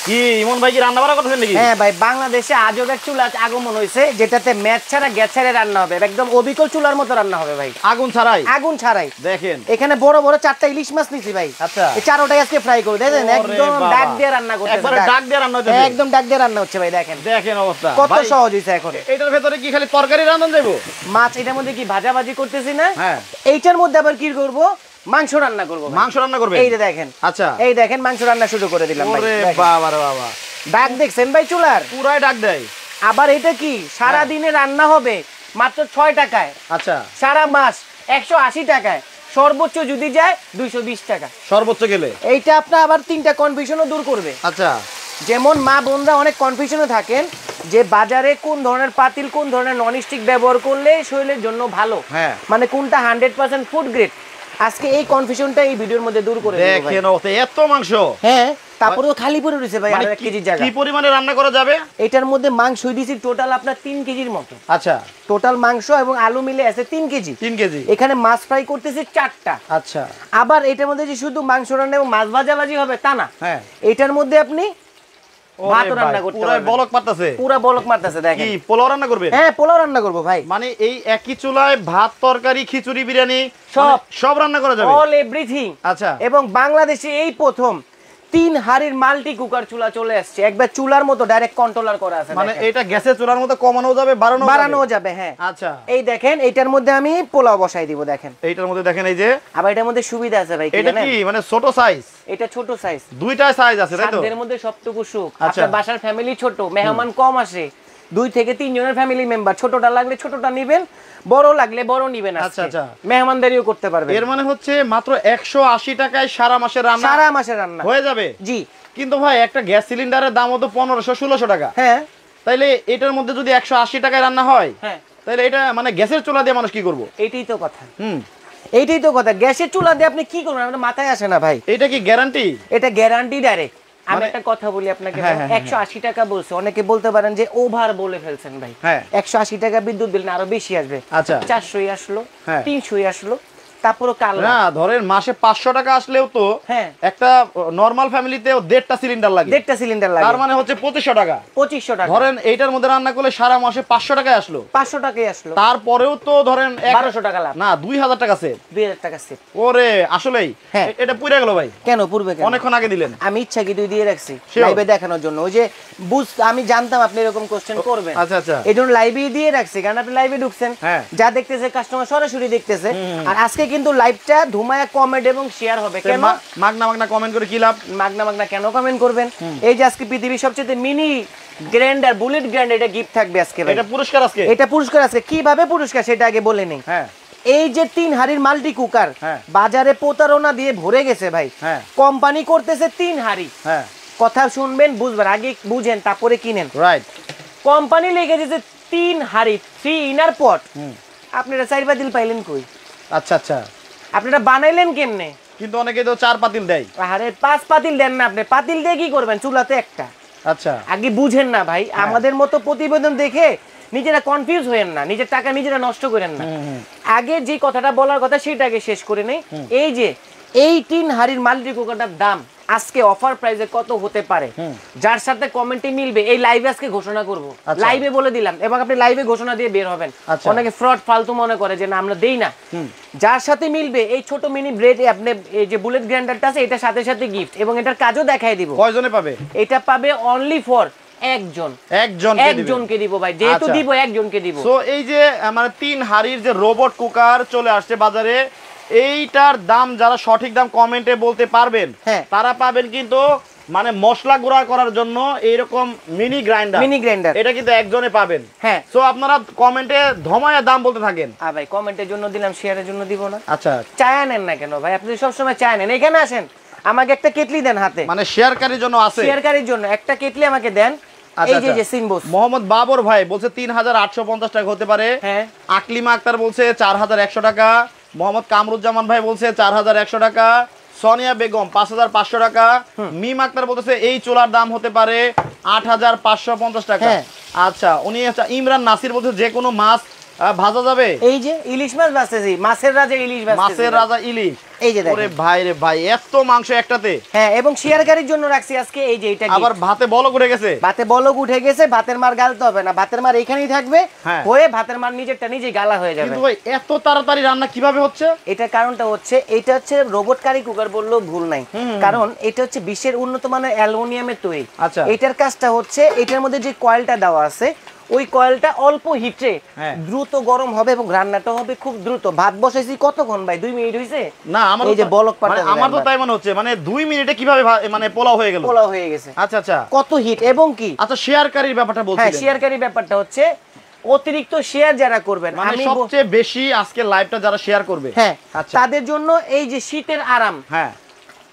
কি ইমন ভাই কি রান্না বাড়া করতেছেন নাকি? হ্যাঁ ভাই, বাংলাদেশে আজব এক চুলা আগমন হয়েছে যেটাতে ম্যাচ ছাড়া গ্যাস ছাড়া রান্না হবে, একদম অবিকল চুলার মতো রান্না হবে ভাই, আগুন ছাড়াই। আগুন ছাড়াই। দেখেন এখানে বড় বড় 4টা ইলিশ মাছ নিছি ভাই। আচ্ছা, এই 4টাই আজকে ফ্রাই করে দেখেন, একদম ডাক দিয়ে রান্না করতেছে, একবারে ডাক দিয়ে রান্না হচ্ছে, একদম ডাক দিয়ে রান্না হচ্ছে ভাই। দেখেন দেখেন অবস্থা কত সহজ হইছে। এখন এটার ভেতরে কি খালি তরকারি রান্না দেব? মাছ এটার মধ্যে কি ভাজি করতেছি না? হ্যাঁ। এইটার মধ্যে আবার কি করব? মাংস রান্না করব। মাংস রান্না করবে? এই যে দেখেন। আচ্ছা, এই দেখেন মাংস রান্না শুরু করে দিলাম ভাই। ওরে বাবা রে বাবা, ডাক দেখছেন ভাই চুলার? পুরাই ডাক দেয়। আবার এটা কি সারা দিনে রান্না হবে মাত্র 6 টাকায়। আচ্ছা, সারা মাস 180 টাকায়, সর্বোচ্চ যদি যায় 220 টাকা সর্বোচ্চ গেলে। এইটা আপনার আবার 3টা কনফিউশনও দূর করবে। আচ্ছা, যেমন মা বোনরা অনেক কনফিউশনে থাকেন যে বাজারে কোন ধরনের পাতিল, কোন ধরনের ননস্টিক ব্যবহার করলে শরীরের জন্য ভালো, হ্যাঁ, মানে কোনটা 100% ফুড গ্রেড। আজকে এই কনফিউশনটা এই ভিডিওর মধ্যে দূর করে দেব ভাই। দেখেন এত মাংস। হ্যাঁ, তারপরেও খালি পড়ে রইছে ভাই, আর 1 কেজি জায়গা। কি পরিমাণে রান্না করা যাবে? এটার মধ্যে মাংস দিয়েছি টোটাল আপনার 3 কেজির মতো। আচ্ছা, টোটাল মাংস এবং আলু মিলে আছে 3 কেজি। 3 কেজি। এখানে মাছ ফ্রাই করতেছি 4টা। আচ্ছা, আবার এটার মধ্যে যে শুধু মাংস রান্না এবং মাছ ভাজাভাজি হবে তা না, হ্যাঁ, এটার মধ্যে আপনি ভাত রান্না করতে পারবেন। পুরো বলক মারতেছে, পুরো বলক মারতেছে। দেখেন কি পোলাও রান্না করবেন? হ্যাঁ, পোলাও রান্না করব ভাই। মানে এই একই চুলায় ভাত, তরকারি, খিচুড়ি, বিরিয়ানি সব রান্না করা যাবে, অল এভরিথিং। আচ্ছা, এবং বাংলাদেশে এই প্রথম 3 হাড়ির মাল্টি কুকার চুলা চলে আসছে, একবার চুলার মতো ডাইরেক্ট কন্ট্রোলার করা আছে। মানে এটা গ্যাসের চুলার মতো কমানো যাবে, বাড়ানো যাবে। হ্যাঁ, আচ্ছা। এই দেখেন এটার মধ্যে আমি পোলাও বসাই দিব। দেখেন এইটার মধ্যে দেখেন, এই যে আবার এটার মধ্যে সুবিধা আছে ভাই। এটা কি মানে ছোট সাইজ? এটা ছোট সাইজ, দুইটা সাইজ আছে তাই তো? এর মধ্যে সবটুকু সুখ। আচ্ছা, আপনার বাসার ফ্যামিলি ছোট, মেহমান কম আসে, 2 থেকে 3 জনের ফ্যামিলি মেম্বার, ছোটটা লাগলে ছোটটা নেবেন, বড় লাগলে বড় নেবেন। আচ্ছা আচ্ছা, মেহমানদারিও করতে পারবেন। এর মানে হচ্ছে মাত্র 180 টাকায় সারা মাসের রান্না হয়ে যাবে। জি। কিন্তু ভাই একটা গ্যাস সিলিন্ডারের দাম তো 1500-1600 টাকা। হ্যাঁ, তাইলে এটার মধ্যে যদি 180 টাকায় রান্না হয়, হ্যাঁ, তাহলে এটা মানে গ্যাসের চুলা দিয়ে মানুষ কি করব? এইটাই তো কথা। এইটাই তো কথা, গ্যাসের চুলা দিয়ে আপনি কি করবেন আমাদের মাথায় আসে না ভাই। এটা কি গ্যারান্টি? এটা গ্যারান্টি ডাইরেক্ট। আমি একটা কথা বলি আপনাকে, 180 টাকা বলছে, অনেকে বলতে পারেন যে ওভার বলে ফেলছেন ভাই। 180 টাকা বিদ্যুৎ বিল না আরো বেশি আসবে। আচ্ছা, 400ই আসলো, 300ই আসলো, তারপরও কাল না ধরেন মাসে 500 টাকা আসলেও তো একটা নরমাল ফ্যামিলিতে 1.5টা সিলিন্ডার লাগে। 1.5টা সিলিন্ডার লাগে, তার মানে হচ্ছে 2500 টাকা। 2500 টাকা ধরেন এইটার মধ্যে রান্না করলে সারা মাসে 500 টাকায় আসলো, 500 টাকাই আসলো, তারপরেও তো ধরেন 1200 টাকা লাভ, না 2000 টাকা সেভ। 2000 টাকা সেভ। ওরে আসলেই এটা পুড়ে গেল ভাই। কেন পুড়বে? কেন? অনেকক্ষণ আগে দিলেন। আমি ইচ্ছা কি দিয়ে রাখছি লাইভে দেখানোর জন্য। ওই যে আমি জানতাম আপনি এরকম কোশ্চেন করবেন। আচ্ছা আচ্ছা, এইজন্য লাইভে দিয়ে রাখছি, কারণ আপনি লাইভে ঢুকছেন, যা দেখতেছে কাস্টমার সরাসরি দেখতেছে। আর আজকে কিন্তু লাইভটা ধুমায়া কমেন্ট এবং শেয়ার হবে। কেন মাগনা কমেন্ট করে কি লাভ? মাগনা কেন কমেন্ট করবেন? এই যে আজকে পৃথিবীর সবচেয়ে মিনি গ্রাইন্ডার, বুলেট গ্রাইন্ডার, এটা গিফট থাকবে আজকে ভাই। এটা পুরস্কার আজকে? এটা পুরস্কার আজকে। কিভাবে পুরস্কার সেটা আগে বলে নেই। এই যে 3 হাড়ির মাল্টি কুকার বাজারে প্রতারণা দিয়ে ভরে গেছে ভাই। কোম্পানি করতেছে 3 হাড়ি। কথা শুনবেন, বুঝবেন, আগে বুঝেন তারপরে কিনেন। রাইট। কোম্পানি লেগে দিয়েছে 3 হাড়ি, 3 ইনার পট। আপনারা 4 পাতিল পাইলেন কই? আচ্ছা আচ্ছা, আপনারা বানাইলেন কেমনে? কিন্তু অনেকে তো 4 পাতিল দেয়। আরে 5 পাতিল দেন না আপনি, পাতিল দিয়ে কি করবেন? চুলাতে একটা। আচ্ছা, আগে বুঝেন না ভাই, আমাদের মতো প্রতিবেদন দেখে নিজেরা কনফিউজ হয়েন না, নিজের টাকা নিজেরা নষ্ট করেন না। আগে যে কথাটা বলার কথা সেটা আগে শেষ করে নেই। এই যে এই 3 হাড়ির মাল্টি কুকারটার দাম আজকে অফার প্রাইসে কত হতে পারে, যার সাথে কমেন্টে মিলবে এই লাইভে আজকে ঘোষণা করব। লাইভে বলে দিলাম এবং আপনি লাইভে ঘোষণা দিয়ে বের হবেন। অনেকে ফ্রড ফালতু মনে করে যে না আমরা দেই না। যার সাথে মিলবে এই ছোট মিনি ব্লেড, আপনি এই যে বুলেট গ্রাইন্ডারটা আছে, এটা সাথে সাথে গিফট এবং এটার কাজও দেখাই দিব। কয়জনে পাবে? এটা পাবে অনলি ফর একজনকে দিব ভাই, যেহেতু দিব একজনকে দিব। সো এই যে মানে 3 হাড়ির যে রোবট কুকার চলে আসছে বাজারে, এইটার দাম যারা সঠিক দাম কমেন্টে বলতে পারবেন তারা পাবেন কিন্তু মানে মশলা গুঁড়া করার জন্য এইরকম মিনি গ্রাইন্ডার। এটা কিন্তু একজনে পাবেন। হ্যাঁ, সো আপনারা কমেন্টে ধমায়া দাম বলতে থাকেন। ভাই কমেন্টের জন্য দিলাম, শেয়ারের জন্য দিব না? আচ্ছা, চায় নেন না কেন ভাই? আপনি সব সময় চায় নেন। এখানে আসেন, আমাকে একটা কেটলি দেন হাতে। মানে শেয়ারকারীর জন্য আছে, শেয়ারকারীর জন্য একটা কেটলি আমাকে দেন। এই যে সিনবস মোহাম্মদ বাবর ভাই বলছে 3850 টাকা হতে পারে। আকলিমা আক্তার বলছে 4100 টাকা। মোহাম্মদ কামরুজ্জামান ভাই বলছে 4100 টাকা। সোনিয়া বেগম 5500 টাকা। মিম আক্তার বলতেছে এই চুলার দাম হতে পারে 8550 টাকা। আচ্ছা, উনি ইমরান নাসির বলছে যে কোনো মাছ ভাজা যাবে। এই যে ইলিশ মাছ ভাজতেছি, মাছের রাজা ইলিশ ভাজতেছি, মাছের রাজা ইলিশ। এই যে দেখেন, ওরে ভাই রে ভাই, এত মাংস একটাতে। হ্যাঁ, এবং শেয়ারকারীর জন্য রাখছি আজকে। এই যে এটা আবার ভাতে বলক উঠে গেছে, ভাতে বলক উঠে গেছে, ভাতের মার গালতে হবে না, ভাতের মার এখানেই থাকবে, হয়ে ভাতের মার নিজেরটা নিজে গালা হয়ে যাবে। কিন্তু ভাই এত তাড়াতাড়ি রান্না কিভাবে হচ্ছে? এটা কারণটা হচ্ছে, এটা হচ্ছে রোবট কারি কুকার বললেও ভুল নাই, কারণ এটা হচ্ছে বিশ্বের উন্নত মানের অ্যালুমিনিয়ামের তৈরি। আচ্ছা, এটার কাজটা হচ্ছে, এটার মধ্যে যে কয়েলটা দেওয়া আছে, ওই কয়েলটা অল্প হিটে দ্রুত গরম হবে এবং রান্নাটা হবে খুব দ্রুত। ভাত বসাইছি কতক্ষণ ভাই, 2 মিনিট হইছে না? আমার এই যে বলক পাটা, আমার তো তাই মনে হচ্ছে, মানে 2 মিনিটে কিভাবে মানে পোলাও হয়ে গেল। পোলাও হয়ে গেছে। আচ্ছা আচ্ছা, কত হিট এবং কি। আচ্ছা, শেয়ারকারীর ব্যাপারটা বলছিলেন। হ্যাঁ, শেয়ারকারীর ব্যাপারটা হচ্ছে অতিরিক্ত শেয়ার যারা করবেন, মানে সবচেয়ে বেশি আজকে লাইভটা যারা শেয়ার করবে, হ্যাঁ, তাদের জন্য এই যে শীতের আরাম। হ্যাঁ,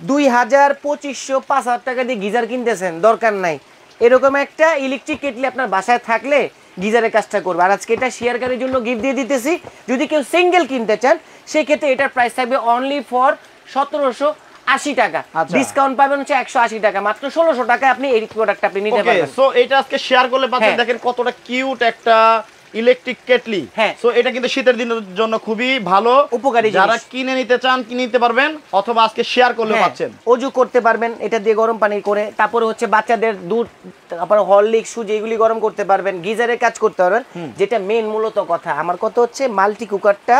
2000, 2500, 5000 টাকা দিয়ে গিজার কিনতেছেন, দরকার নাই। এরকম একটা ইলেকট্রিক কেটলি আপনার বাসায় থাকলে গিজারের কাজটা করবে। আর আজকে এটা শেয়ারকারীর জন্য গিফট দিয়ে দিতেছি। যদি কেউ সিঙ্গেল কিনতে চান, সেক্ষেত্রে এটার প্রাইস থাকবে অনলি ফর 1780 টাকা। ডিসকাউন্ট পাবেন হচ্ছে 180 টাকা, মাত্র 1600 টাকা আপনি এই প্রোডাক্টটা আপনি নিতে পারবেন। সো এটা আজকে শেয়ার করলে পাচ্ছেন, দেখেন কতটা কিউট একটা ইলেকট্রিক কেটলি। সো এটা কিন্তু শীতের দিনের জন্য খুবই ভালো, উপকারী। যারা কিনে নিতে চান কিনে নিতে পারবেন, অথবা আজকে শেয়ার করলে পাচ্ছেন। ওযু করতে পারবেন এটা দিয়ে গরম পানি করে, তারপরে হচ্ছে বাচ্চাদের দুধ, তারপরে হরলিক্স, সুজি এগুলি গরম করতে পারবেন, গিজারের কাজ করতে পারবেন। যেটা মেন মূলত কথা, আমার কথা হচ্ছে মাল্টি কুকারটা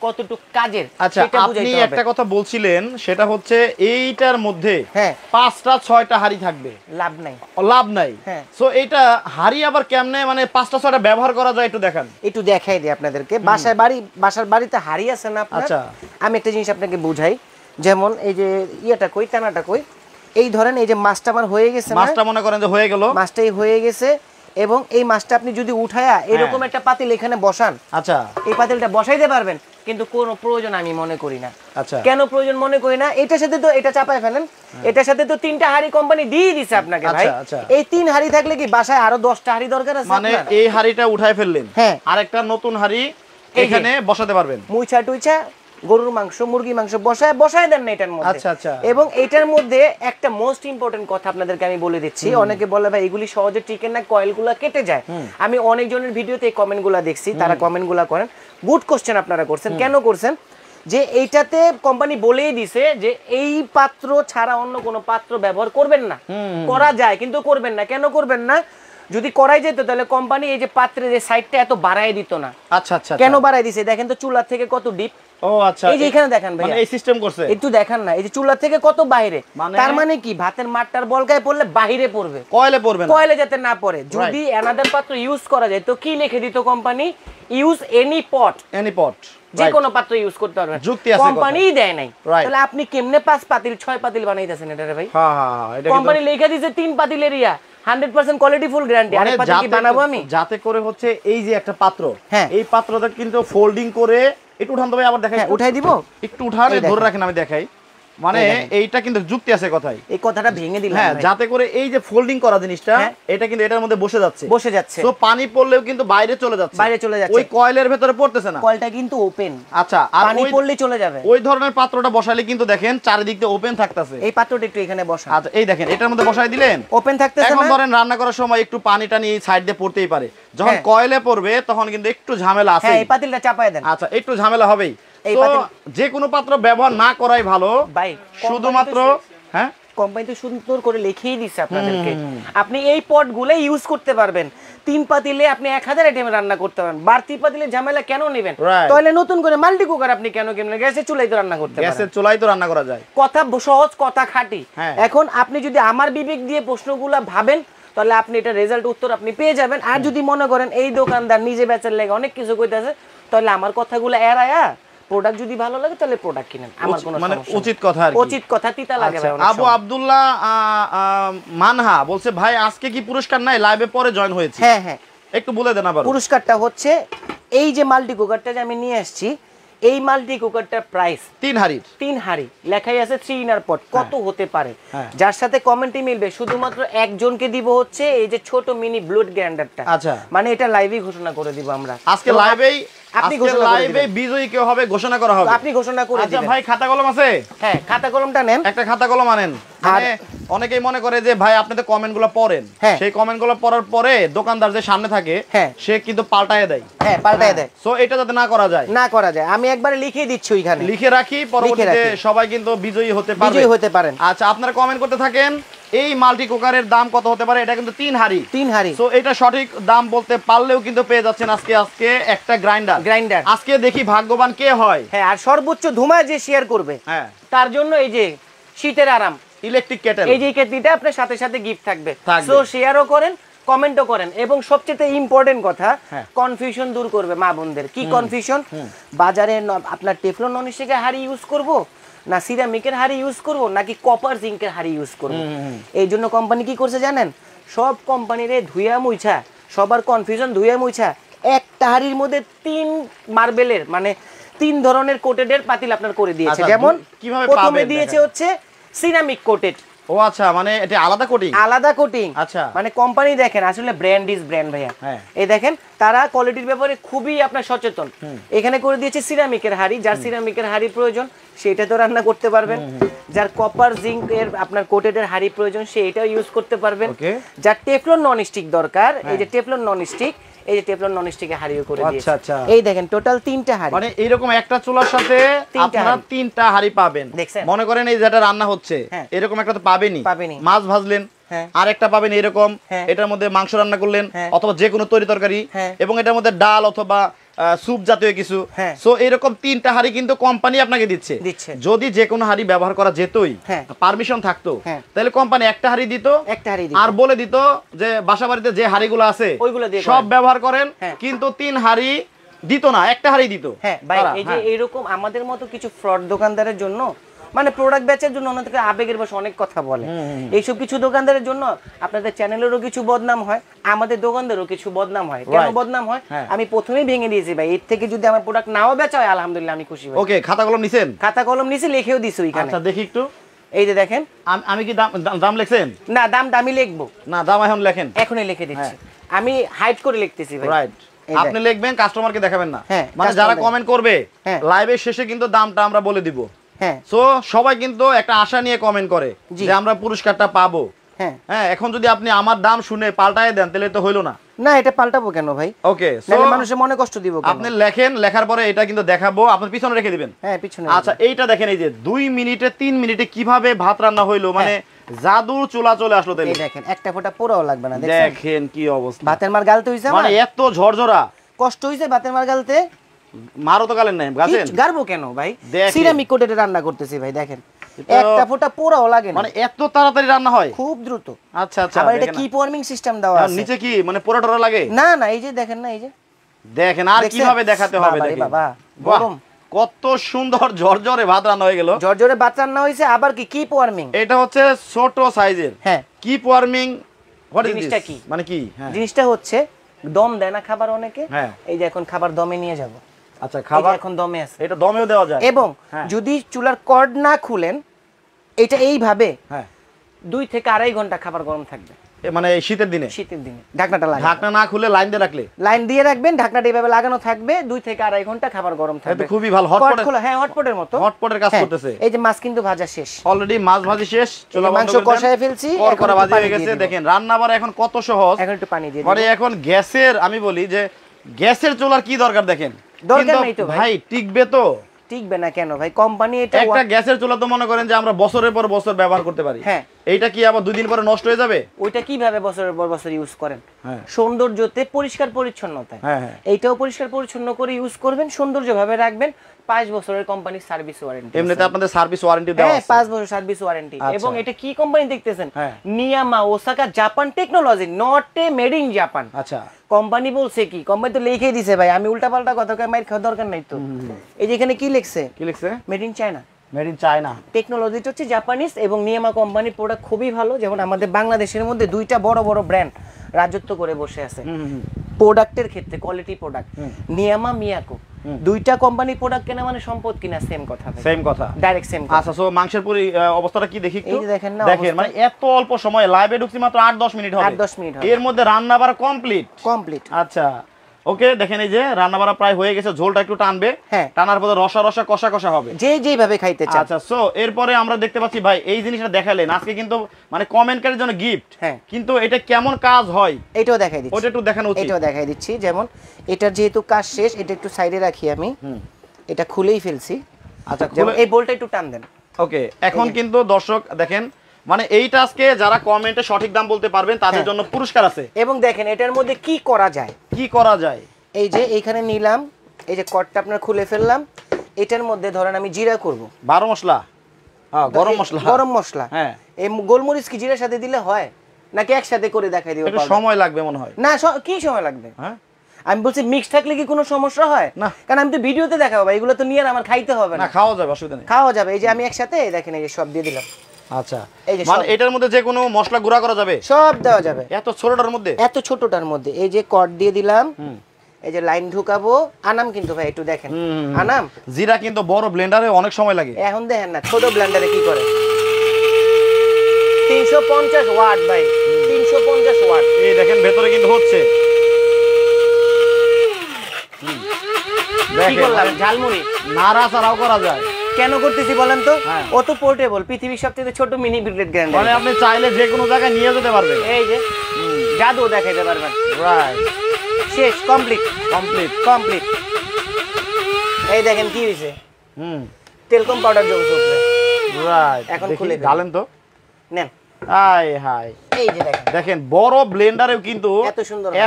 কতটুকু কাজের। আচ্ছা, আপনি একটা কথা বলছিলেন, সেটা হচ্ছে এইটার মধ্যে 5টা 6টা হাড়ি থাকবে, লাভ নাই, লাভ নাই। সো এইটা হাড়ি আবার কেমনে, মানে 5টা 6টা ব্যবহার করা যায় একটু দেখান। একটু দেখাই দিই আপনাদেরকে। বাসার বাড়িতে হাড়ি আছে না আপনার? আচ্ছা, আমি একটা জিনিস আপনাকে বুঝাই। যেমন এই যে ইয়েটা কই, টানাটা কই, এই ধরেন এই যে মাছটা আমার হয়ে গেছে, মাছটা মনে করেন যে হয়ে গেল, মাছটাই হয়ে গেছে, এবং এই মাছটা আপনি যদি উঠায়া এরকম একটা পাতিল এখানে বসান, আচ্ছা, এই পাতিলটা বসাইতে পারবেন, কিন্তু কোনো প্রয়োজন আমি মনে করি না। আচ্ছা, কেন প্রয়োজন মনে করি না? এটার সাথে তো এটা চাপায় ফেলেন, এটার সাথে তো 3টা হাড়ি কোম্পানি দিয়ে দিছে আপনাকে ভাই। এই 3 হাড়ি থাকলে কি বাসায় আরো 10টা হাড়ি দরকার আছে? মানে এই হাড়িটা উঠায় ফেললেন, হ্যাঁ, আরেকটা নতুন হাড়ি এখানে বসাতে পারবেন। মুইছা টুইছা গরুর মাংস, মুরগি মাংস বসায় দেন না এটার মধ্যে। আচ্ছা আচ্ছা। এবং এটার মধ্যে একটা মোস্ট ইম্পর্টেন্ট কথা আপনাদেরকে আমি বলে দিচ্ছি। অনেকে বলে ভাই এগুলি সহজে টিকে না, কয়েলগুলো কেটে যায়। আমি অনেকজনের ভিডিওতে এই কমেন্টগুলো দেখছি, তারা কমেন্টগুলো করেন। গুড কোশ্চেন আপনারা করছেন। কেন করছেন? যে এইটাতে কোম্পানি বলেই দিছে যে এই পাত্র ছাড়া অন্য কোনো পাত্র ব্যবহার করবেন না। করা যায় কিন্তু করবেন না। কেন করবেন না? যদি করাই যেত তাহলে কোম্পানি এই যে পাত্রের যে সাইডটা এত বাড়ায় দিত না। আচ্ছা আচ্ছা। কেন বাড়ায় দিছে দেখেন তো, চুলা থেকে কত ডিপ। ও আচ্ছা, এই যে এখানে দেখেন ভাই, মানে এই সিস্টেম করছে, একটু দেখেন না, এই যে চুলা থেকে কত বাইরে। তার মানে কি, ভাতের মাঠটার বলকায় পড়লে বাইরে পড়বে, কয়েলে পড়বে না, কয়েলে যাতে না পড়ে। যদি অ্যানাদার পাত্র ইউজ করা যায় তো কি লিখে দিত কোম্পানি? ইউজ এনি পট, এনি পট, যে কোনো পাত্র ইউজ করতে পারবেন। কোম্পানিই দেয় নাই, তাহলে আপনি কেমনে 5 পাতিল 6 পাতিল বানাইতেছেন এটা রে ভাই? হ্যাঁ হ্যাঁ, এটা কোম্পানি লিখে দিয়েছে 3 পাতিল এরিয়া, 100% কোয়ালিটি ফুল গ্যারান্টি। আরে পাতিল কি বানাবো আমি? যাতে করে হচ্ছে এই যে একটা পাত্র, এই পাত্রটা কিন্তু ফোল্ডিং করে একটু উঠান তো ভাই, আবার দেখাই, উঠাই দিব, একটু উঠান, ধরে রাখেন, আমি দেখাই। মানে এইটা কিন্তু যুক্তি আছে কথাই, এই কথাটা ভেঙে দিলাম। হ্যাঁ, যাতে করে এই যে ফোল্ডিং করা জিনিসটা, এটা কিন্তু এটার মধ্যে বসে যাচ্ছে, তো পানি পড়লেও কিন্তু বাইরে চলে যাচ্ছে, ওই কয়েলের ভিতরে পড়তেছে না, কয়েলটা কিন্তু ওপেন। আচ্ছা, আর পানি পড়লে চলে যাবে। ওই ধরনের পাত্রটা বসালে কিন্তু দেখেন চারিদিক দিয়ে ওপেন থাকতেছে। এই পাত্রটা একটু এখানে বসান। আচ্ছা, এই দেখেন এটার মধ্যে বসাই দিলেন, ওপেন থাকতেছে। এখন ধরেন রান্না করার সময় একটু পানি টানি সাইড দিয়ে পড়তেই পারে, যখন কয়েলে পড়বে তখন কিন্তু একটু ঝামেলা আছে। হ্যাঁ, এই পাতিলটা চাপায় দেন। আচ্ছা, একটু ঝামেলা হবেই। যে কোনো পাত্র ব্যবহার না করাই ভালো ভাই, শুধুমাত্র হ্যাঁ, কোম্পানি তো সুন্দর করে লিখেই দিচ্ছে আপনাদেরকে, আপনি এই পটগুলো ইউজ করতে পারবেন। 3 পাতিলে আপনি 1000 আইটেম রান্না করতে পারেন। বাড়তি পাতিলে ঝামেলা কেন নেবেন? তাহলে নতুন করে মাল্টি কুকার আপনি কেন কিনবেন? গ্যাসের চুলায় তো রান্না করতে পারেন, গ্যাসের চুলায় তো রান্না করা যায়। কথা সহজ, কথা খাঁটি। এখন আপনি যদি আমার বিবেক দিয়ে প্রশ্নগুলো ভাবেন, তাহলে আপনি এটা রেজাল্ট উত্তর আপনি পেয়ে যাবেন। আর যদি মনে করেন এই দোকানদার নিজে বেচার লাগে অনেক কিছু কইতাছে, তাহলে আমার কথাগুলো এড়ায়া প্রোডাক্ট যদি ভালো লাগে তাহলে প্রোডাক্ট কিনেন, আমার কোনো সমস্যা নেই। উচিত কথা, আর উচিত কথা তিতা লাগে ভাই। আবু আব্দুল্লাহ মানহা বলছে ভাই আজকে কি পুরস্কার নাই? লাইভে পরে জয়েন হয়েছে। হ্যাঁ হ্যাঁ, একটু বলে দেন আবার। পুরস্কারটা হচ্ছে এই যে মাল্টি কুকারটা যে আমি নিয়ে আসছি, এই মাল্টি কুকারটার প্রাইস 3 হাড়ি লেখাই আছে 3 ইনার পট। কত হতে পারে? যার সাথে কমেন্টে মিলবে শুধুমাত্র একজনকে দিব হচ্ছে এই যে ছোট মিনি ব্লুড গ্রাইন্ডারটা। আচ্ছা, মানে এটা লাইভেই ঘোষণা করে দিব আমরা আজকে লাইভেই। আপনি ঘোষণা করে দিবেন, বিজয়ী কে হবে ঘোষণা করা হবে, আপনি ঘোষণা করে দিবেন। আচ্ছা ভাই, খাতা কলম আছে? হ্যাঁ, খাতা কলমটা নেন, একটা খাতা কলম আনেন। মানে অনেকেই মনে করে যে ভাই আপনি তো কমেন্টগুলো পড়েন, সেই কমেন্টগুলো পড়ার পরে দোকানদার যে সামনে থাকে সে কিন্তু পাল্টায় দেয়। হ্যাঁ, পাল্টায় দেয়। সো এটা যাতে না করা যায়, না করা যায়, আমি একবারে লিখে দিচ্ছি ওইখানে, লিখে রাখি, পরবর্তীতে সবাই কিন্তু বিজয়ী হতে পারবে, বিজয়ী হতে পারেন। আচ্ছা, আপনারা কমেন্ট করতে থাকেন এই মাল্টি কুকারের দাম কত হতে পারে। এটা কিন্তু 3 হাঁড়ি। সো এটা সঠিক দাম বলতে পারলেও কিন্তু পেয়ে যাচ্ছেন আজকে একটা গ্রাইন্ডার। আজকে দেখি ভাগ্যবান কে হয়। হ্যাঁ, আর সর্বোচ্চ ধুমা যে শেয়ার করবে, হ্যাঁ, তার জন্য এই যে শীতের আরাম ইলেকট্রিক কেটেল, এই যে কেটলিটা আপনার সাথে সাথে গিফট থাকবে। সো শেয়ারও করেন, কমেন্টও করেন, এবং সবচেয়ে ইম্পর্টেন্ট কথা, কনফিউশন দূর করবে মা বোনদের। কি কনফিউশন? বাজারে আপনার টেফলন নন স্টিকের হাঁড়ি ইউজ করব, না সিরামিকের হাঁড়ি ইউজ করব, নাকি কপার জিঙ্কের হাঁড়ি ইউজ করব। এই জন্য কোম্পানি কি করছে জানেন? সব কোম্পানির ধুইয়া মুইছা, সবার কনফিউশন ধুইয়া মুইছা একটা হাঁড়ির মধ্যে 3 মার্বেলের মানে 3 ধরনের কোটেডের পাতিল আপনার করে দিয়েছে। যেমন প্রথমে দিয়েছে হচ্ছে সিরামিক কোটেড। ও আচ্ছা, মানে এটা আলাদা কোটিং, আলাদা কোটিং। আচ্ছা, মানে কোম্পানি দেখেন আসলে ব্র্যান্ড ইজ ব্র্যান্ড ভাইয়া। এই দেখেন তারা কোয়ালিটির ব্যাপারে খুবই আপনার সচেতন। এখানে করে দিয়েছে সিরামিকের হাঁড়ি, যার সিরামিকের হাঁড়ি প্রয়োজন সেটা তো রান্না করতে পারবেন, যার কপার জিঙ্ক এর আপনার কোটেডের হাঁড়ি প্রয়োজন সে এটাও ইউজ করতে পারবেন, যার টেফলন নন স্টিক দরকার এই যে টেফলন নন স্টিক, এই যে টেফলন নন স্টিকে হাঁড়িও করে দিয়েছে। আচ্ছা, এই দেখেন টোটাল 3টা হাঁড়ি, মানে এরকম একটা চুলার সাথে আপনারা 3টা হাঁড়ি পাবেন। মনে করেন এই যেটা রান্না হচ্ছে এরকম একটা তো পাবেনই, মাছ ভাজলেন, আর একটা পাবেন এরকম, এটার মধ্যে মাংস রান্না করলেন অথবা যে কোনো তরি তরকারি, এবং এটার মধ্যে ডাল অথবা স্যুপ জাতীয় কিছু। সো এরকম 3টা হাঁড়ি কিন্তু কোম্পানি আপনাকে দিচ্ছে। যদি যে কোনো হাঁড়ি ব্যবহার করা যেতই, পারমিশন থাকতো, তাহলে কোম্পানি একটা হাঁড়ি দিত, আর বলে দিত যে বাসা বাড়িতে যে হাঁড়িগুলো আছে সব ব্যবহার করেন, কিন্তু 3 হাঁড়ি দিত না, একটা হাঁড়ি দিত। হ্যাঁ ভাই, এই যে এরকম আমাদের মতো কিছু ফ্রড দোকানদারের জন্য, মানে প্রোডাক্ট বেচার জন্য অন্যদিকে আবেগের বসে অনেক কথা বলে, এইসব কিছু দোকানদারের জন্য আপনাদের চ্যানেলেরও কিছু বদনাম হয়, আমাদের দোকানদারও কিছু বদনাম হয়। কেন বদনাম হয় আমি প্রথমেই ভেঙে দিয়েছি ভাই। এর থেকে যদি আমার প্রোডাক্ট নাও বেচা হয় আলহামদুলিল্লাহ আমি খুশি ভাই। ওকে, খাতা কলম নিছেন? খাতা কলম নিছি, লিখেও দিছি ওইখানে। আচ্ছা দেখি একটু, এই যে দেখেন। আমি কি দাম লিখছেন? না, দামটা আমি লিখবো না, দাম এখন লেখেন। এখনই লিখে দিচ্ছি, আমি হাইড করে লিখতেছি ভাই। রাইট, আপনি লিখবেন, কাস্টমারকে দেখাবেন না। মানে যারা কমেন্ট করবে লাইভের শেষে কিন্তু দামটা আমরা বলে দিব। সো সবাই কিন্তু একটা আশা নিয়ে কমেন্ট করে যে আমরা পুরস্কারটা পাবো। হ্যাঁ, এখন যদি আপনি আমার দাম শুনে পাল্টায় দেন তাহলে তো হইলো না। না, এটা পাল্টাবো কেন ভাই? ওকে, সো মানুষের মনে কষ্ট দিব কেন? আপনি লেখেন, লেখার পরে এটা কিন্তু দেখাবো, আপনি পিছনে রেখে দিবেন। হ্যাঁ, পিছনে। আচ্ছা, এইটা দেখেন, এই যে 2 মিনিটে 3 মিনিটে কিভাবে ভাত রান্না হইলো, মানে জাদুর চুলা চলে আসলো। তাই দেখেন, একটা ফোঁটা পোড়াও লাগবে না। দেখেন কি অবস্থা, ভাতের মার গালতে হইছে, মানে এত ঝরঝরা কষ্ট হইছে ভাতের মার গালতে। মারো তো গালেন নাই, গাছেন গারবো কেন ভাই? সিরামিক কোটেড রান্না করতেছি ভাই, দেখেন একটা ফোঁটা পোড়াও লাগে না, মানে এত তাড়াতাড়ি রান্না হয়, খুব দ্রুত। আচ্ছা আচ্ছা, আবার এটা কিপ ওয়ার্মিং সিস্টেম দেওয়া আছে নিচে, কি মানে পোড়া টোড়া লাগে? না না, এই যে দেখেন না, এই যে দেখেন, আর কিভাবে দেখাতে হবে দেখেন বাবা, কত সুন্দর ঝরঝরে ভাত রান্না হয়ে গেল। ঝরঝরে ভাত রান্না হইছে। আবার কি কিপ ওয়ার্মিং? এটা হচ্ছে ছোট সাইজের। হ্যাঁ, কিপ ওয়ার্মিং জিনিসটা কি? মানে কি? জিনিসটা হচ্ছে দম দেয় না খাবার অনেকে, এই যে এখন খাবার দমে নিয়ে যাব। আচ্ছা, খাবার এখন দমে আছে, এটা দমেও দেওয়া যায়। এবং যদি চুলার কর্ড না খুলেন, এটা এইভাবে 2 থেকে 2.5 ঘন্টা খাবার গরম থাকবে। মানে শীতের দিনে? শীতের দিনে ঢাকনাটা লাগাবেন, ঢাকনা না খুলে লাইন দিয়ে রাখলে? লাইন দিয়ে রাখবেন, ঢাকনাটা এইভাবে লাগানো থাকবে, 2 থেকে 2.5 ঘন্টা খাবার গরম থাকবে। এটা খুবই ভালো। হটপট খোলা, হ্যাঁ হটপটের মতো, হটপটের কাজ করতেছে। এই যে মাছ কিন্তু ভাজা শেষ অলরেডি, মাছ ভাজি শেষ, চুলা বন্ধ মাংস কষায় ফেলছি, কড়কড়া ভাজি হয়ে গেছে। দেখেন রান্না বাড়া এখন কত সহজ। এখন একটু পানি দিয়ে মানে এখন গ্যাসের, আমি বলি যে গ্যাসের চুলার কি দরকার দেখেন, দরকার নাই তো ভাই। টিকবে তো? টিকবে না কেন ভাই? কোম্পানি এটা একটা গ্যাসের চুলা তো মনে করেন যে আমরা বছরের পর বছর ব্যবহার করতে পারি। হ্যাঁ, এইটা কি আবার 2 দিন পরে নষ্ট হয়ে যাবে? ওইটা কিভাবে বছরের পর বছর ইউজ করেন? সৌন্দর্যতে, পরিষ্কার পরিচ্ছন্নতায়। এইটাও পরিষ্কার পরিচ্ছন্ন করে ইউজ করবেন, সৌন্দর্যভাবে রাখবেন। 5 বছরের কোম্পানি সার্ভিস ওয়ারেন্টি। এমনিতে আপনাদের সার্ভিস ওয়ারেন্টি দেওয়া আছে? 5 বছর সার্ভিস ওয়ারেন্টি। এবং এটা কি কোম্পানি দেখতেছেন? নিয়ামা Osaka Japan technology, not a made in Japan. আচ্ছা, কোম্পানি বলছে কি? কোম্পানি তো লিখেই দিছে ভাই, আমি উল্টাপাল্টা কথা কই, মাইর খাওয়ার দরকার নাই তো। এই যে এখানে কি লিখছে? কি লিখছে? Made in China. Made in China. টেকনোলজিটা হচ্ছে জাপানিজ, এবং নিয়ামা কোম্পানির প্রোডাক্ট খুবই ভালো। যেমন আমাদের বাংলাদেশের মধ্যে 2টা বড় বড় ব্র্যান্ড রাজত্ব করে বসে আছে প্রোডাক্টের ক্ষেত্রে, কোয়ালিটি প্রোডাক্ট। নিয়ামা, মিয়াকো, 2টা কোম্পানি প্রোডাক্ট কেনা মানে সম্পদ কিনা, সেম কথা। সেম কথা, ডাইরেক্ট সেম। আচ্ছা, সো মাংসের পুরি অবস্থাটা কি দেখি একটু? এই যে দেখেন না, দেখেন মানে এত অল্প সময়ে লাইভে ঢুকছি মাত্র 8-10 মিনিট হবে। 8-10 মিনিট হবে, এর মধ্যে রান্না বাড়া কমপ্লিট। কমপ্লিট। আচ্ছা, ওকে দেখেন এই যে রান্না বাড়া প্রায় হয়ে গেছে, ঝোলটা একটু টানবে, টানার পরে রসা রসা কষা কষা হবে, যেভাবে খাইতে চান। আচ্ছা সো এরপরে আমরা দেখতে পাচ্ছি ভাই এই জিনিসটা দেখালেন আজকে কিন্তু মানে কমেন্টকারীর জন্য গিফট, কিন্তু এটা কেমন কাজ হয় এটাও দেখাই দিচ্ছি, ওটা একটু দেখানো উচিত। এটাও দেখাই দিচ্ছি। যেমন এটার যেহেতু কাজ শেষ, এটা একটু সাইডে রাখি আমি, এটা খুলেই ফেলছি। আচ্ছা এই বোল্টটা একটু টান দেন। ওকে এখন কিন্তু দর্শক দেখেন মানে এইটা আজকে যারা কমেন্টে সঠিক দাম বলতে পারবেন তাদের জন্য পুরস্কার আছে। এবং দেখেন এটার মধ্যে কি করা যায়, এই যে এইখানে নিলাম, এই যে কটটা আপনার খুলে ফেললাম, এটার মধ্যে ধরেন আমি জিরা করব, 12 মশলা, গরম মশলা, হ্যাঁ এই গোলমরিচ কি জিরার সাথে দিলে হয় নাকি একসাথে করে দেখাই দিব? একটু সময় লাগবে মনে হয়। না কি সময় লাগবে? হ্যাঁ আমি বলছি মিক্স থাকলে কি কোনো সমস্যা হয় না? কারণ আমি তো ভিডিওতে দেখাবো ভাই, এগুলো তো নিয়ে আমার খাইতে হবে না। খাওয়া যাবে, অসুবিধা নেই, খাওয়া যাবে। এই যে আমি একসাথে দেখেন এই যে সব দিয়ে দিলাম। আচ্ছা মানে এটার মধ্যে যে কোনো মশলা গুঁড়া করা যাবে, সব দেওয়া যাবে এত ছোটটার মধ্যে, এত ছোটটার মধ্যে। এই যে কট দিয়ে দিলাম, এই যে লাইন ঢুকাবো। আনাম কিন্তু ভাই একটু দেখেন, আনাম জিরা কিন্তু বড় ব্লেন্ডারে অনেক সময় লাগে, এখন দেখেন না ছোট ব্লেন্ডারে কি করে। 350 ওয়াট ভাই, 350 ওয়াট। এই দেখেন ভেতরে কিন্তু হচ্ছে, কি করলাম ঝালমুড়ি নাড়াচাড়াও করা যায়। কেন করতেছি বলেন তো? অত পোর্টেবল, পৃথিবীর সবচেয়ে ছোট মিনি ব্লেড গ্রাইন্ডার, মানে আপনি চাইলে যে কোনো জায়গায় নিয়ে যেতে পারবেন। এই যে জাদু দেখাইতে পারবেন। রাইট, শেষ, কমপ্লিট। এই দেখেন কি হইছে, তেলকম পাউডার জমছে উপরে। রাইট, এখন খুলে ঢালেন তো, নেন। হাই হাই, এই যে দেখেন বড় ব্লেন্ডারেও কিন্তু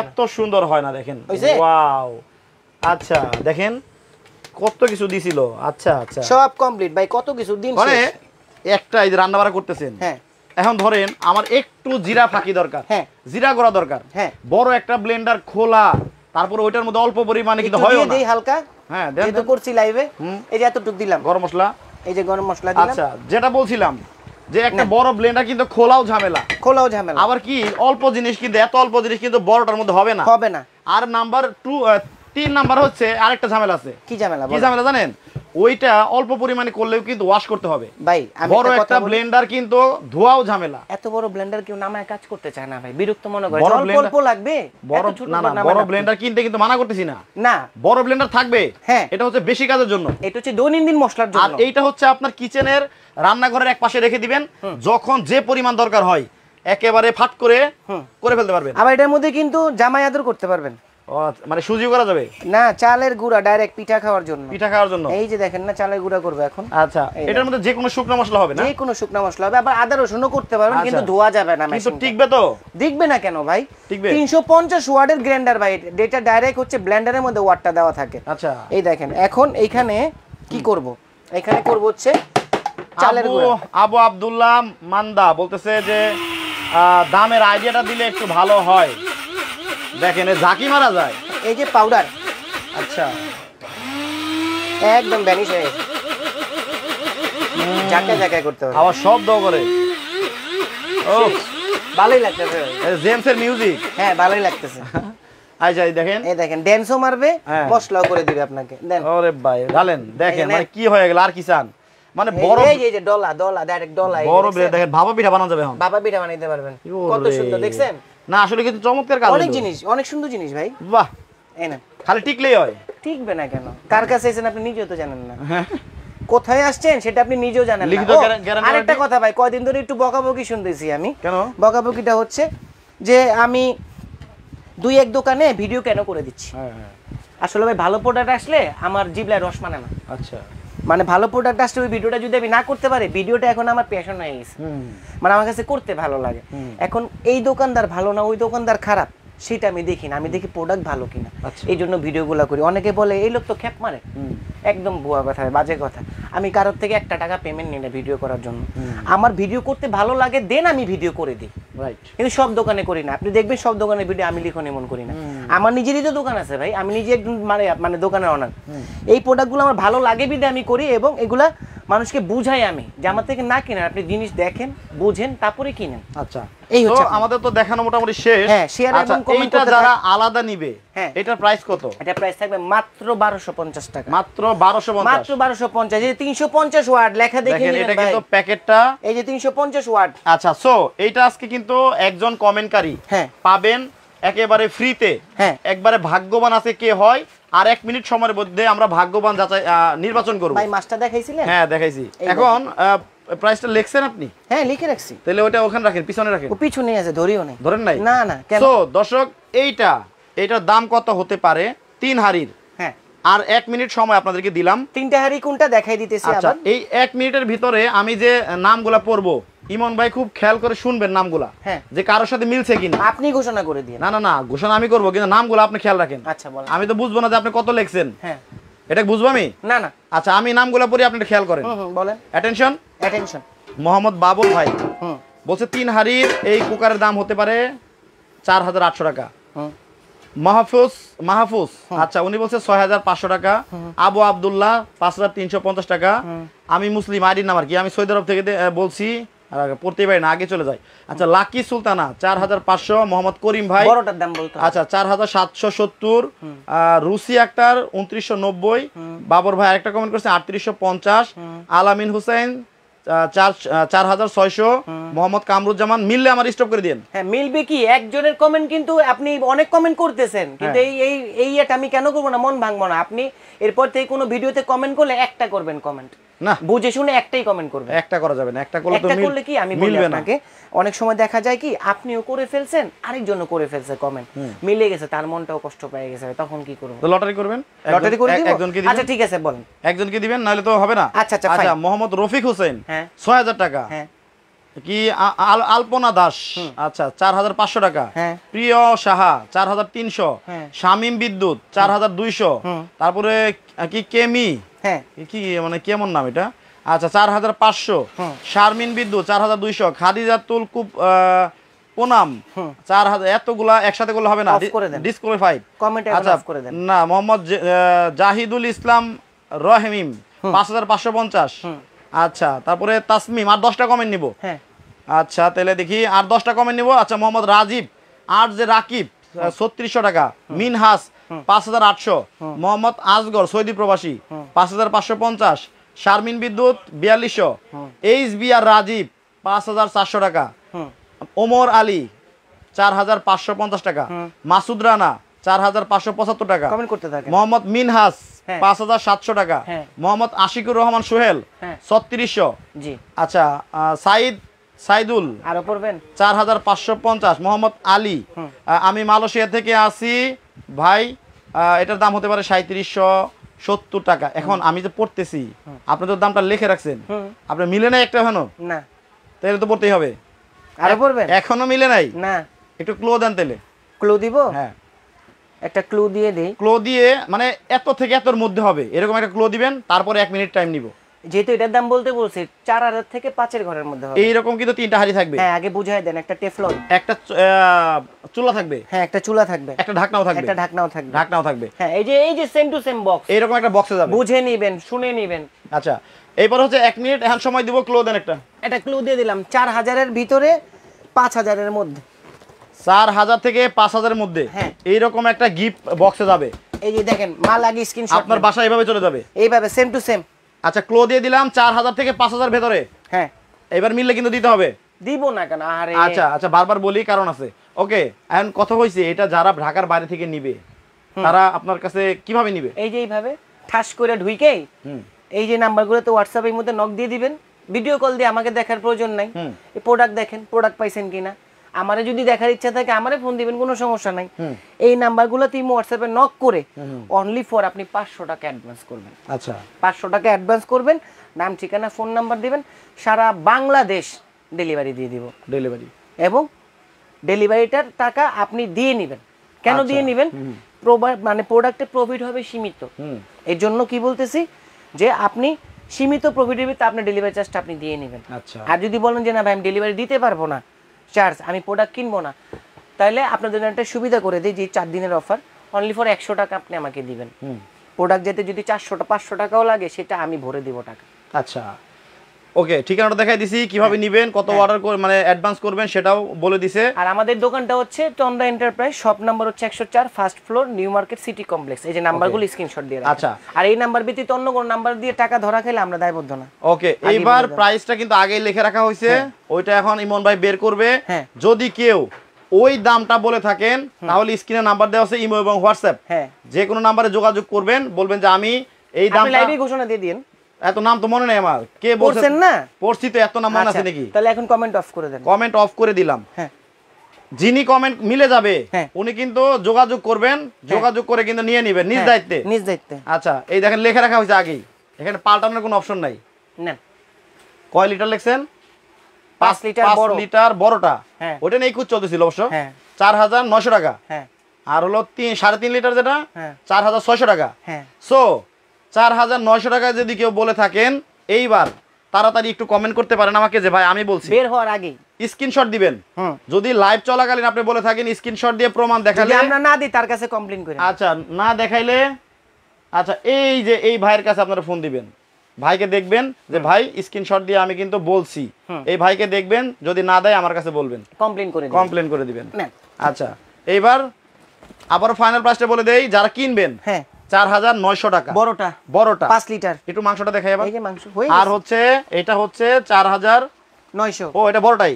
এত সুন্দর হয় না, দেখেন ওয়াও। আচ্ছা দেখেন কত কিছু দিছিল। আচ্ছা আচ্ছা সব কমপ্লিট ভাই, কত কিছু দিন মানে একটা এই যে রান্না বাড়া করতেছেন, এখন ধরেন আমার একটু জিরা ফাঁকি দরকার, জিরা গুঁড়া দরকার, বড় একটা ব্লেন্ডার খোলা, তারপর ওইটার মধ্যে অল্প পরিমাণে কিন্তু হয় না, দেই হালকা, হ্যাঁ দেন তো করছি লাইভে। এই যে এতটুকু দিলাম গরম মশলা, এই যে গরম মশলা দিলাম। আচ্ছা যেটা বলছিলাম যে একটা বড় ব্লেন্ডার কিন্তু খোলাও ঝামেলা, আবার কি অল্প জিনিস কিন্তু এত অল্প জিনিস কিন্তু বড়টার মধ্যে হবে না। আর নাম্বার 3 নাম্বার হচ্ছে আরেকটা ঝামেলা আছে। কি ঝামেলা জানেন? ওইটা অল্প পরিমাণে করলেও কিন্তু ওয়াশ করতে হবে ভাই। বড় একটা ব্লেন্ডার কিন্তু ধোয়াও ঝামেলা। এত বড় ব্লেন্ডার কেউ নামায় কাজ করতে চায় না ভাই, বিরক্ত মনে করে। অল্প লাগবে, বড় ব্লেন্ডার কিনতে কিন্তু মানা করতেছি না, বড় ব্লেন্ডার থাকবে, এটা হচ্ছে বেশি কাজের জন্য, এটা হচ্ছে দৈনন্দিন মশলার জন্য। আর এইটা হচ্ছে আপনার কিচেনের রান্নাঘরের এক পাশে রেখে দিবেন, যখন যে পরিমাণ দরকার হয় একেবারে ফাট করে ফেলতে পারবেন। আবার এটার মধ্যে কিন্তু জামাই আদর করতে পারবেন, মানে সুজিও করা যাবে না, চালের গুঁড়া ডাইরেক্ট পিঠা খাওয়ার জন্য। এই যে দেখেন না চালের গুঁড়া করবে এখন। আচ্ছা এটার মধ্যে যে কোনো শুকনো মশলা হবে না? যে কোনো শুকনো মশলা হবে, আবার আদা রসুনও করতে পারবেন, কিন্তু ধোয়া যাবে না। কিন্তু টিকবে তো? টিকবে না কেন ভাই? 350 ওয়াটের গ্রাইন্ডার ভাই, এটা ডাইরেক্ট হচ্ছে ব্লেন্ডারের মধ্যে ওয়াটটা দেওয়া থাকে। আচ্ছা এই দেখেন এখন এইখানে কি করব, এখানে করব হচ্ছে চালের গুঁড়া। আবু আব্দুল্লাহ মান্দা বলতেছে যে দামের আইডিয়াটা দিলে একটু ভালো হয়। দেখেন ঝাঁকি মারা যায়, এই যে পাউডার, আচ্ছা একদম ভ্যানিশ হয়ে গেছে, ঝাঁকা করতে হবে, আবার শব্দ করে। ও ভালোই লাগতেছে জেমসের মিউজিক, হ্যাঁ ভালোই লাগতেছে। আচ্ছা দেখেন, এই দেখেন ড্যান্সও মারবে, মশলাও করে দিবে আপনাকে। দেন ওরে ভাই ঢালেন, দেখেন মানে কি হয়ে গেল, আর কি চান? মানে বড় এই যে ডলা ডাইরেক্ট ডলা, বড় দেখেন ভাপা পিঠা বানানো যাবে, এখন ভাপা পিঠা বানাইতে পারবেন। কত সুন্দর দেখছেন না? আসলে কিন্তু চমৎকার কাজ, অনেক জিনিস, অনেক সুন্দর জিনিস ভাই। বাহ, এই না খালি টিকলেই হয়? টিকবে না কেন? কার কাছে এসেছেন আপনি নিজেও তো জানেন না, কোথায় আসছেন সেটা আপনি নিজেও জানেন না। আরেকটা কথা ভাই, কয়দিন ধরে একটু বকাবকি শুনতেছি আমি। কেন বকাবকিটা হচ্ছে? যে আমি 2-1 দোকানে ভিডিও কেন করে দিচ্ছি। আসলে ভাই ভালো প্রোডাক্ট আসলে আমার জিভলায় রস মানে না। আচ্ছা মানে ভালো প্রোডাক্ট আসলে ওই ভিডিওটা যদি আমি না করতে পারি, ভিডিওটা এখন আমার প্যাশন হয়ে গেছে, মানে আমার কাছে করতে ভালো লাগে। এখন এই দোকানদার ভালো না ওই দোকানদার খারাপ সেটা আমি দেখি না, আমি দেখি প্রোডাক্ট ভালো কিনা, এই জন্য ভিডিওগুলো করি। অনেকে বলে এই লোক তো খ্যাপ মারে, একদম ভুয়া কথা, বাজে কথা। আমি কারোর থেকে 1 টাকা পেমেন্ট নিই না ভিডিও করার জন্য, আমার ভিডিও করতে ভালো লাগে দেন আমি ভিডিও করে দিই। কিন্তু সব দোকানে করি না, আপনি দেখবেন সব দোকানের ভিডিও আমি লিখন এমন করি না। আমার নিজেরই তো দোকান আছে ভাই, আমি নিজে একদম মানে দোকানের অনার। এই প্রোডাক্টগুলো আমার ভালো লাগে বিধে আমি করি, এবং এগুলা মানুষকে বুঝাই আমি যে আমার থেকে না কিনেন, আপনি জিনিস দেখেন বুঝেন তারপরে কিনেন। আচ্ছা এই হচ্ছে আমাদের তো দেখানো মোটামুটি শেষ। হ্যাঁ শেয়ার এবং কমেন্ট করতে যারা আলাদা নিবে, হ্যাঁ এটার প্রাইস কত? এটা প্রাইস থাকবে মাত্র 1250 টাকা। মাত্র 1250, মাত্র 1250। এই 350 ওয়াট লেখা দেখেন, এটা কিন্তু প্যাকেটটা, এই যে 350 ওয়াট। আচ্ছা সো এইটা আজকে কিন্তু একজন কমেন্টকারী পাবেন একেবারে ফ্রিতে, একবারে ভাগ্যবান আছে কে হয়, আর 1 মিনিট সময়ের মধ্যে আমরা ভাগ্যবান যাচাই নির্বাচন করব। ভাই মাছটা দেখাইছিলেন? হ্যাঁ দেখাইছি। এখন প্রাইসটা লিখছেন আপনি? হ্যাঁ লিখে রাখছি। তাহলে ওটা ওখানে রাখেন, পিছনে রাখেন। ও পিছনে আছে, ধরিও নাই। ধরেন নাই? না না। তো দর্শক এইটার দাম কত হতে পারে 3 হাড়ির? হ্যাঁ। আর 1 মিনিট সময় আপনাদেরকে দিলাম। 3টা হাড়ি কোনটা দেখাই দিতেছি আবার। এই 1 মিনিটের ভিতরে আমি যে নামগুলা পড়বো, ইমন ভাই খুব খেয়াল করে শুনবেন নামগুলা, যে কারোর সাথে মিলছে কিনা। আপনি ঘোষণা করে দিন। না না না, ঘোষণা আমি করবো, কিন্তু নামগুলো আপনি খেয়াল রাখেন। আচ্ছা বলেন। আমি তো বুঝবো না যে আপনি কত লিখছেন। হ্যাঁ এটা বুঝবো আমি? না না। আচ্ছা আমি নামগুলো পড়ি, আপনি খেয়াল করেন। বলেন। অ্যাটেনশন। মোহাম্মদ বাবুল ভাই বলছে 3 হাড়ির এই কুকারের দাম হতে পারে 4800 টাকা। মাহফুজ আচ্ছা উনি বলছে 6500 টাকা। আবু আব্দুল্লাহ 5350 টাকা। আমি মুসলিম আইডির নাম আর কি, আমি সৌদি আরব থেকে বলছি, পড়তে পারি না, আগে চলে যাই। আচ্ছা লাকি সুলতানা 4500। মোহাম্মদ করিম ভাই বড়টার দাম বলতে, আচ্ছা 4770। রুসি আক্তার 2990। বাবর ভাই আরেকটা কমেন্ট করছে 3850। আলামিন হুসেন 4600। মোহাম্মদ কামরুজ্জামান। মিললে আমার স্টপ করে দিন। হ্যাঁ মিলবে কি, একজনের কমেন্ট কিন্তু আপনি অনেক কমেন্ট করতেছেন, কিন্তু এই এটা আমি কেন করবো না, মন ভাঙবো না। আপনি এরপর থেকে কোনো ভিডিওতে কমেন্ট করলে একটা করবেন কমেন্ট, না বুঝে শুনে একটাই কমেন্ট করবেন। একটা করা যাবে না, একটা করলে কি আমি বলি আপনাকে, অনেক সময় দেখা যায় কি আপনিও করে ফেলছেন, আরেকজনও করে ফেলছে কমেন্ট, মিলে গেছে, তার মনটাও কষ্ট পেয়ে গেছে, তখন কি করব? তো লটারি করবেন, লটারি করে দিব। আচ্ছা ঠিক আছে বলেন, একজনকে দিবেন, নাহলে তো হবে না। আচ্ছা আচ্ছা। মোহাম্মদ রফিক হোসেন 6000 টাকা। কি আলপনা দাস আচ্ছা 4500 টাকা। প্রিয় সাহা 4300। শামিম বিদ্যুৎ 4200। তারপরে কি কেমি, কি মানে কেমন নাম এটা, আচ্ছা 4500। শারমিন বিদ্যুৎ 4200। খাদিজাতুল পুনাম 4000। এতগুলা একসাথে করলে হবে না, ডিসকোয়ালিফাইড। আচ্ছা না। মোহাম্মদ জাহিদুল ইসলাম রহিম 5550। আচ্ছা তারপরে তাসমিম, আর 10টা কমেন্ট নিব। আচ্ছা তাহলে দেখি আর 10টা কমেন্ট নিব। আচ্ছা মোহাম্মদ রাজীব আর যে রাকিব 3600 টাকা। মিনহাস 5800। মোহাম্মদ আজগর সৌদি প্রবাসী 5550। শারমিন বিদ্যুৎ 4200। এইচ বি আর রাজীব 5400 টাকা। ওমর আলী 4550 টাকা। মাসুদ রানা 4575 টাকা। মোহাম্মদ মিনহাস 5700 টাকা। মোহাম্মদ আশিকুর রহমান সোহেল 3600। আচ্ছা সাইদুল আরো পড়বেন 4550। মোহাম্মদ আলী আমি মালয়েশিয়া থেকে আসি ভাই, এটার দাম হতে পারে 3770 টাকা। এখন আমি যে পড়তেছি, আপনি তো দামটা লিখে রাখছেন, আপনার মিলে নাই একটা এখনো? না। তাহলে তো পড়তেই হবে। আরো পড়বেন? এখনো মিলে নাই? না। একটু ক্লো দেন তাহলে। ক্লো দিব? হ্যাঁ একটা ক্লো দিয়ে দেই। ক্লো দিয়ে মানে এত থেকে এতর মধ্যে হবে এরকম একটা ক্লো দিবেন, তারপরে 1 মিনিট টাইম নিব। যেহেতু এটার দাম বলতে বলছি 4000 থেকে 5 ঘরের মধ্যে হবে। এইরকম কিন্তু 3টা হাড়ি থাকবে। হ্যাঁ আগে বুঝাই দেন। একটা টেফলন, একটা চুলা থাকবে। হ্যাঁ একটা চুলা থাকবে, একটা ঢাকনাও থাকবে। ঢাকনাও থাকবে। হ্যাঁ এই যে সেম টু সেম বক্স, এরকম একটা বক্সে যাবে, বুঝে নেবেন, শুনে নেবেন। আচ্ছা এইবার হচ্ছে 1 মিনিট এখন সময় দিব। ক্লো দেন একটা। এটা ক্লো দিয়ে দিলাম 4000 এর ভিতরে 5000 এর মধ্যে। 4000 থেকে 5000 এর মধ্যে এইরকম একটা গিফট বক্সে যাবে। এই যে দেখেন মাল আগে স্ক্রিনশট, আপনার বাসা এইভাবে চলে যাবে, এইভাবে সেম টু সেম। আচ্ছা ক্লো দিয়ে দিলাম 4000 থেকে 5000 ভেতরে। হ্যাঁ এবার মিললে কিন্তু দিতে হবে। দিব না কেন? আরে আচ্ছা আচ্ছা বারবার বলি, কারণ আছে। ওকে এখন কথা হইছে, এটা যারা ঢাকার বাইরে থেকে নিবে তারা আপনার কাছে কিভাবে নিবে? এই যে এইভাবে ঠাস করে ঢুইকেই এই যে নাম্বারগুলোতে হোয়াটসঅ্যাপের মধ্যে নক দিয়ে দিবেন। ভিডিও কল দিয়ে আমাকে দেখার প্রয়োজন নাই। এই প্রোডাক্ট দেখেন, প্রোডাক্ট পাইছেন কিনা। আমারে যদি দেখার ইচ্ছা থাকে আমারে ফোন দিবেন, কোনো সমস্যা নাই। এই নাম্বারগুলোতে হোয়াটসঅ্যাপে নক করে অনলি ফর আপনি 500 টাকা অ্যাডভান্স করবেন। আচ্ছা 500 টাকা অ্যাডভান্স করবেন, নাম ঠিকানা ফোন নাম্বার দিবেন, সারা বাংলাদেশ ডেলিভারি দিয়ে দিব। ডেলিভারি এবং ডেলিভারিটার টাকা আপনি দিয়ে নেবেন। কেন দিয়ে নেবেন? মানে প্রোডাক্টের প্রফিট হবে সীমিত। এর জন্য কি বলতেছি যে আপনি সীমিত প্রফিটের ভিতরে আপনার ডেলিভারি চার্জটা আপনি দিয়ে নেবেন। আচ্ছা আর যদি বলেন যে না ভাই আমি ডেলিভারি দিতে পারবো না, চার্জ আমি প্রোডাক্ট কিনবো না, তাহলে আপনার জন্য একটা সুবিধা করে দিই যে 4 দিনের অফার, অনলি ফর 100 টাকা আপনি আমাকে দিবেন। প্রোডাক্ট যেতে যদি 500 টাকাও লাগে সেটা আমি ভরে দিব টাকা। আচ্ছা ওকে ঠিকানাটা দেখাই দিছি, কিভাবে নেবেন, কত অর্ডার করে মানে অ্যাডভান্স করবেন সেটাও বলে দিছে। আর আমাদের দোকানটা হচ্ছে তন্দ্রা এন্টারপ্রাইজ, শপ নাম্বার হচ্ছে 104, first floor, new market city complex. এই যে নাম্বারগুলো স্ক্রিনশট দিয়ে রাখেন। আচ্ছা আর এই নাম্বার ব্যতীত অন্য কোন নাম্বার দিয়ে টাকা ধরা খেলে আমরা দায়বদ্ধ না। ওকে এইবার প্রাইসটা কিন্তু আগেই লিখে রাখা হয়েছে, ওইটা এখন ইমন ভাই বের করবে। যদি কেউ ওই দামটা বলে থাকেন তাহলে স্ক্রিনে নাম্বার দেওয়া আছে ইমো এবং হোয়াটসঅ্যাপ, যে কোনো নাম্বারে যোগাযোগ করবেন, বলবেন যে আমি এই দামটা লাইভে ঘোষণা দিয়ে দিন। এত নাম তো মনে নেই আমার, কে বলছেন না পড়ছি তো, এত নাম মনে আছে নাকি? তাহলে এখন কমেন্ট অফ করে দেন। কমেন্ট অফ করে দিলাম। হ্যাঁ, যিনি কমেন্ট মিলে যাবে উনি কিন্তু যোগাযোগ করবেন, যোগাযোগ করে কিন্তু নিয়ে নেবেন নিজ দায়িত্বে, নিজ দায়িত্বে। আচ্ছা এই দেখেন লেখা রাখা হয়েছে আগেই, এখানে পাল্টানোর কোনো অপশন নাই। না, কয় লিটার লিখছেন? 5 লিটার বড়, 5 লিটার বড়টা, হ্যাঁ ওটা নেই কুচ চলতেছিল অবশ্য। হ্যাঁ, 4900 টাকা। হ্যাঁ, আর হলো 3.5 লিটার যেটা 4600 টাকা। হ্যাঁ, সো 4900 টাকা যদি কেউ বলে থাকেন, এইবার তাড়াতাড়ি একটু কমেন্ট করতে পারেন আমাকে যে ভাই আমি বলছি, বের হওয়ার আগে স্ক্রিনশট দিবেন। যদি লাইভ চলাকালীন আপনি বলে থাকেন স্ক্রিনশট দিয়ে প্রমাণ দেখালে, যদি আমরা না দিই তার কাছে কমপ্লেইন করেন। আচ্ছা না দেখাইলে, আচ্ছা এই যে এই ভাইয়ের কাছে আপনারা ফোন দিবেন, ভাইকে দেখবেন যে ভাই স্ক্রিনশট দিয়ে আমি কিন্তু বলছি, এই ভাইকে দেখবেন, যদি না দেয় আমার কাছে বলবেন, কমপ্লেইন করে দিবেন। আচ্ছা এইবার আবার ফাইনাল প্রাইসটা বলে দেই, যারা কিনবেন 4900 টাকা বড়টা 5 লিটার। একটু মাংসটা দেখাই আবার, এই যে মাংস হই। আর হচ্ছে এটা হচ্ছে 4900। ও এটা বড়টাই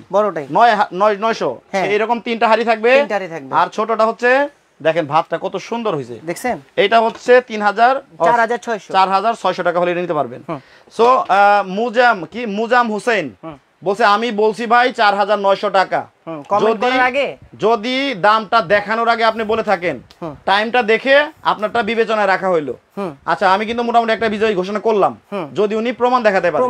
900। এরকম তিনটা হাড়ি থাকবে, আর ছোটটা হচ্ছে দেখেন ভাতটা কত সুন্দর হয়েছে দেখছেন, এটা হচ্ছে 4600 টাকা হলে নিতে পারবেন। সো মুজাম হুসেন বলছে আমি বলছি ভাই 4900 টাকা। যদি দামটা দেখানোর আগে আপনি বলে থাকেন, টাইমটা দেখে আপনারটা বিবেচনায় রাখা হইলো। আচ্ছা আমি কিন্তু মোটামুটি একটা বিজয় ঘোষণা করলাম, যদি উনি প্রমাণ দেখাতে পারেন।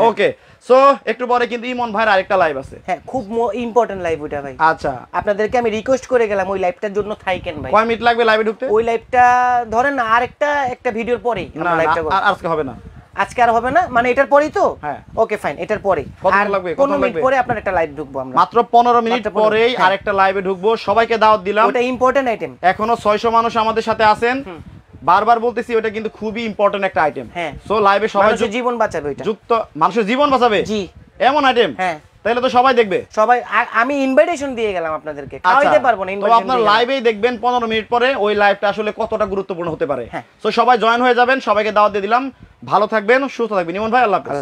ওকে, সো একটু পরে কিন্তু ইমন ভাইয়ের আরেকটা লাইভ আছে। হ্যাঁ, খুব ইম্পর্টেন্ট লাইভ ওটা ভাই। আচ্ছা আপনাদেরকে আমি রিকোয়েস্ট করে গেলাম ওই লাইভটার জন্য থাইকেন ভাই। কয় মিনিট লাগবে লাইভে ঢুকতে? ওই লাইভটা ধরেন না একটা ভিডিওর পরেই আমরা লাইভটা করব। আজকে হবে না, আজকে আর হবে না, মানে এটার পরেই তো। হ্যাঁ ওকে ফাইন, এটার পরে কত লাগবে? 15 মিনিট পরে আপনার একটা লাইভ ঢুকবো আমরা, মাত্র 15 মিনিট পরেই আরেকটা লাইভে ঢুকবো। সবাইকে দাওয়াত দিলাম, ওটা ইম্পর্টেন্ট আইটেম। এখনো 600 মানুষ আমাদের সাথে আছেন, বারবার বলতেছি ওটা কিন্তু খুবই ইম্পর্টেন্ট একটা আইটেম। সো লাইভে সবাই মানুষের জীবন বাঁচাবে, ওইটা যুক্ত মানুষের জীবন বাঁচাবে। জি এমন আইটেম, হ্যাঁ তাহলে তো সবাই দেখবে। সবাই আমি ইনভাইটেশন দিয়ে গেলাম আপনাদেরকে, খাওয়াইতে পারবো না, তো আপনারা লাইভেই দেখবেন 15 মিনিট পরে ওই লাইভটা আসলে কতটা গুরুত্বপূর্ণ হতে পারে। সো সবাই জয়েন হয়ে যাবেন, সবাইকে দাওয়াত দিয়ে দিলাম। ভালো থাকবেন, সুস্থ থাকবেন। ইমন ভাই আল্লাহ হাফেজ।